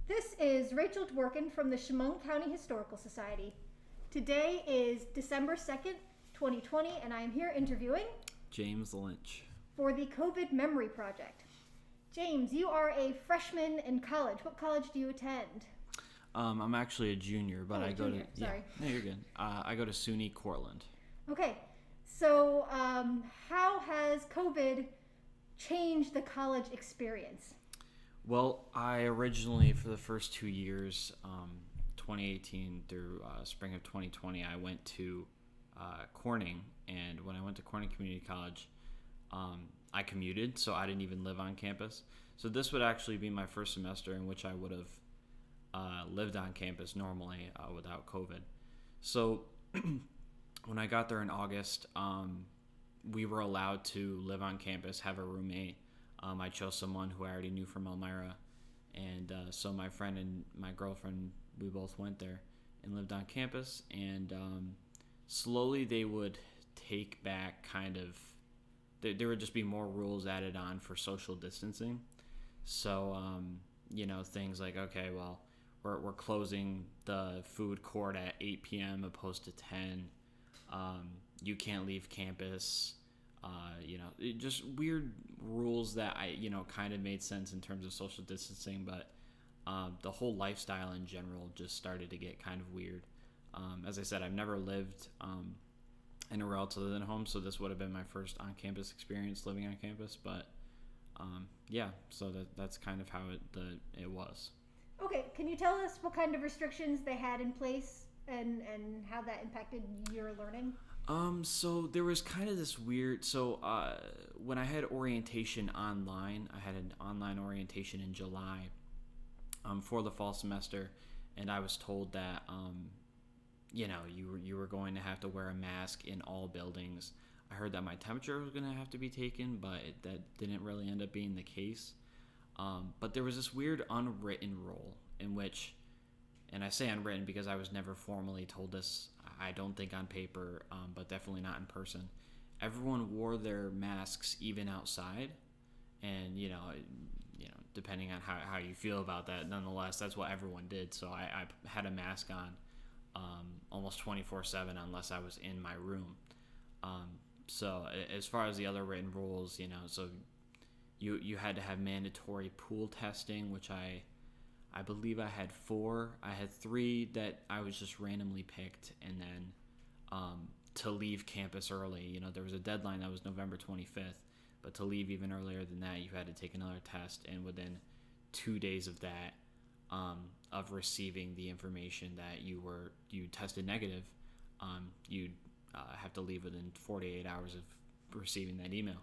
This is Rachel Dworkin from the Chemung County Historical Society. Today is December 2nd, 2020, and I am here interviewing James Lynch. For the COVID Memory Project. James, you are a freshman in college. What college do you attend? I'm actually a junior, but I go junior. to... Sorry. No, you're good. I go to SUNY Cortland. Okay, so how has COVID changed the college experience? Well, I originally, for the first 2 years, 2018 through spring of 2020, I went to Corning. And when I went to Corning Community College, I commuted, so I didn't even live on campus. So this would actually be my first semester in which I would have lived on campus normally without COVID. So when I got there in August, we were allowed to live on campus, have a roommate. I chose someone who I already knew from Elmira. And so my friend and my girlfriend, we both went there and lived on campus. And slowly they would take back kind of, there would just be more rules added on for social distancing. So, things like, okay, well, we're closing the food court at 8 p.m. opposed to 10. You can't leave campus. Just weird rules that kind of made sense in terms of social distancing, but the whole lifestyle in general just started to get kind of weird. As I said, I've never lived anywhere else other than home, so this would have been my first on-campus experience living on campus. But so that's kind of how it was. Okay, can you tell us what kind of restrictions they had in place and how that impacted your learning? So there was kind of this weird, when I had orientation online, I had an online orientation in July, for the fall semester, and I was told that, you were going to have to wear a mask in all buildings. I heard that my temperature was going to have to be taken, but that didn't really end up being the case. But there was this weird unwritten rule in which, and I say unwritten because I was never formally told this, I don't think on paper, but definitely not in person. Everyone wore their masks even outside, and depending on how you feel about that, nonetheless, that's what everyone did. So I had a mask on almost 24/7 unless I was in my room. So as far as the other written rules, so you had to have mandatory pool testing, which I believe I had 4. I had 3 that I was just randomly picked, and then to leave campus early, there was a deadline that was November 25th, but to leave even earlier than that, you had to take another test, and within 2 days of that, of receiving the information that you tested negative, you'd have to leave within 48 hours of receiving that email.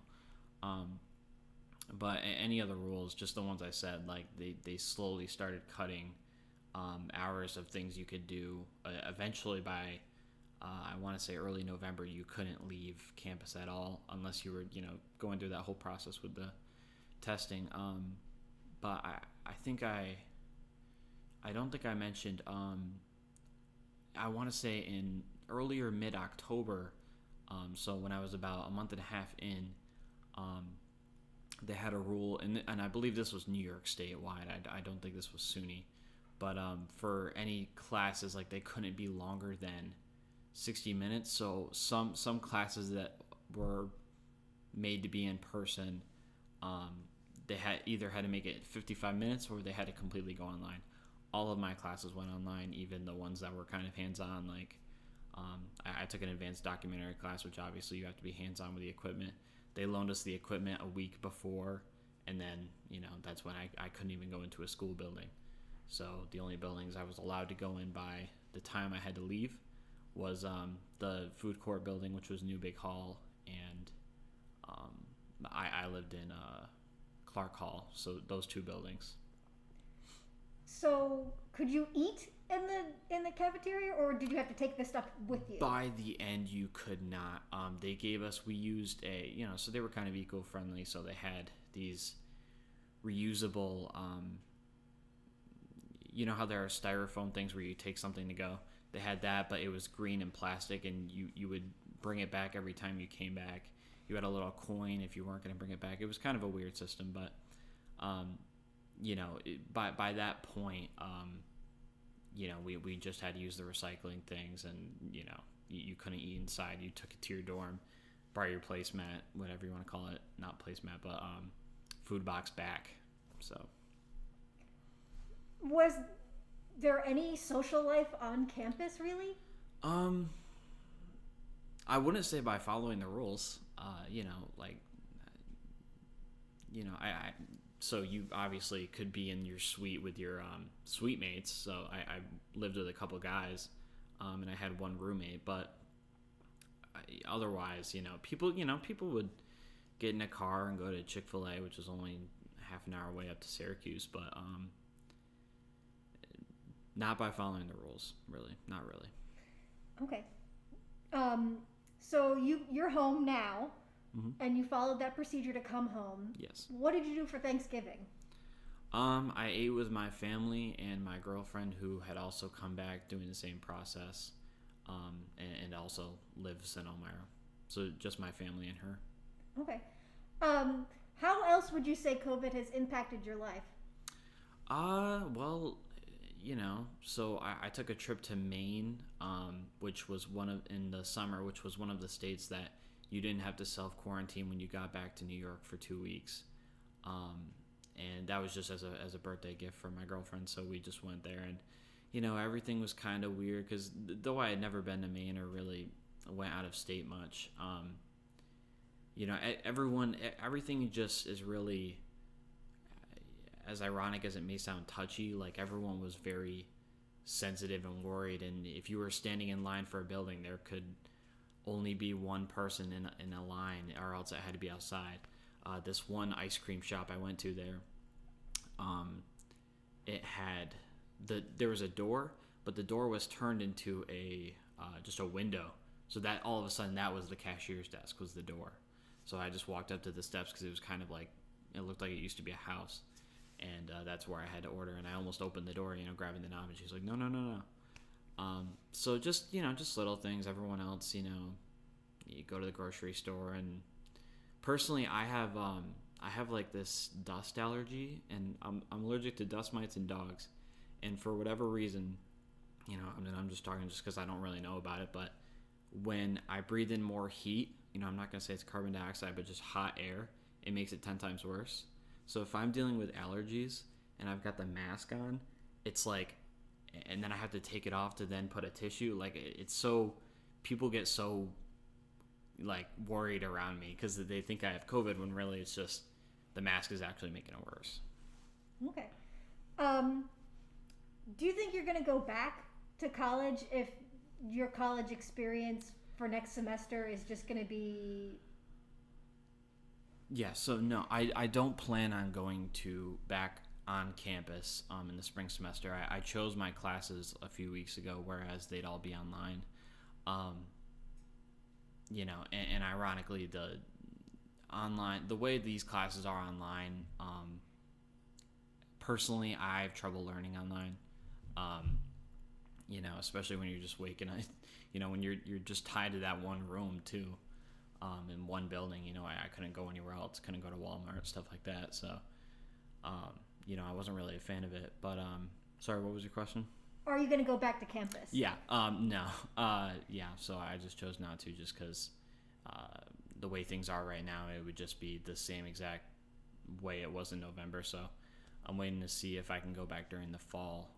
But any other rules, just the ones I said, like they slowly started cutting hours of things you could do. Eventually, by I want to say early November, you couldn't leave campus at all unless you were going through that whole process with the testing. But I think I don't think I mentioned. I want to say in earlier mid-October, so when I was about a month and a half in. They had a rule, and I believe this was New York statewide. I don't think this was SUNY, but for any classes, like they couldn't be longer than 60 minutes. So some classes that were made to be in person, they had to make it 55 minutes or they had to completely go online. All of my classes went online, even the ones that were kind of hands-on. Like I took an advanced documentary class, which obviously you have to be hands-on with the equipment. They loaned us the equipment a week before, and then, that's when I couldn't even go into a school building. So the only buildings I was allowed to go in by the time I had to leave was the food court building, which was New Big Hall, and I lived in Clark Hall, so those 2 buildings. So could you eat in the cafeteria, or did you have to take this stuff with you? By the end, you could not. They gave us, we used so they were kind of eco-friendly, so they had these reusable, how there are styrofoam things where you take something to go. They had that, but it was green and plastic, and you would bring it back every time you came back. You had a little coin if you weren't going to bring it back. It was kind of a weird system, but by that point, we just had to use the recycling things, and you couldn't eat inside. You took it to your dorm, brought your placemat, whatever you want to call it, not placemat, but food box back. So, was there any social life on campus, really? I wouldn't say by following the rules. I so you obviously could be in your suite with your suite mates. So I lived with a couple guys, and I had one roommate. But otherwise, people would get in a car and go to Chick-fil-A, which is only half an hour away up to Syracuse. But not by following the rules, really. Not really. Okay. So you're home now, Mm-hmm. and you followed that procedure to come home. Yes. What did you do for Thanksgiving? I ate with my family and my girlfriend, who had also come back doing the same process, and also lives in Elmira. So just my family and her. Okay. How else would you say COVID has impacted your life? Well, so I took a trip to Maine, which was in the summer, which was one of the states that you didn't have to self-quarantine when you got back to New York for 2 weeks. And that was just as a birthday gift for my girlfriend. So we just went there, and, everything was kind of weird because though I had never been to Maine or really went out of state much, everything just is really, as ironic as it may sound, touchy. Like, everyone was very sensitive and worried, and if you were standing in line for a building, there could only be one person in a line, or else it had to be outside. This one ice cream shop I went to there, it had there was a door, but the door was turned into just a window, so that all of a sudden that was the cashier's desk, was the door. So I just walked up to the steps because it was kind of like, it looked like it used to be a house. And that's where I had to order, and I almost opened the door, grabbing the knob, and she's like, no. So just little things. Everyone else, you go to the grocery store, and personally, I have like this dust allergy, and I'm allergic to dust mites and dogs, and for whatever reason, I'm just talking just because I don't really know about it, but when I breathe in more heat, I'm not gonna say it's carbon dioxide, but just hot air, it makes it 10 times worse. So if I'm dealing with allergies and I've got the mask on, it's like, and then I have to take it off to then put a tissue, like, it's so, people get so, like, worried around me because they think I have COVID, when really it's just the mask is actually making it worse. Okay. Do you think you're going to go back to college if your college experience for next semester is just going to be... Yeah, so no, I don't plan on going back on campus in the spring semester. I chose my classes a few weeks ago, whereas they'd all be online. And ironically, the way these classes are online, personally, I have trouble learning online. Especially when you're just waking up, when you're just tied to that one room too. In one building, I couldn't go anywhere else, couldn't go to Walmart, stuff like that. So, I wasn't really a fan of it. But, sorry, what was your question? Are you going to go back to campus? Yeah, no. So I just chose not to, just because the way things are right now, it would just be the same exact way it was in November. So I'm waiting to see if I can go back during the fall.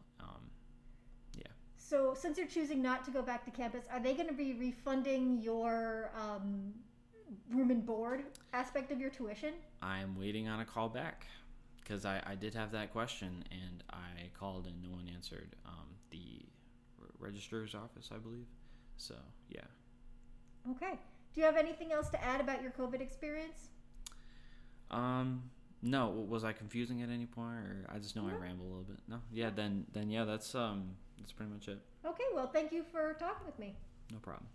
So since you're choosing not to go back to campus, are they going to be refunding your room and board aspect of your tuition? I'm waiting on a call back, because I did have that question, and I called and no one answered. The registrar's office, I believe. So, yeah. Okay. Do you have anything else to add about your COVID experience? No. Was I confusing at any point, or I just know I ramble a little bit? No. Yeah. Then yeah. That's pretty much it. Okay. Well, thank you for talking with me. No problem.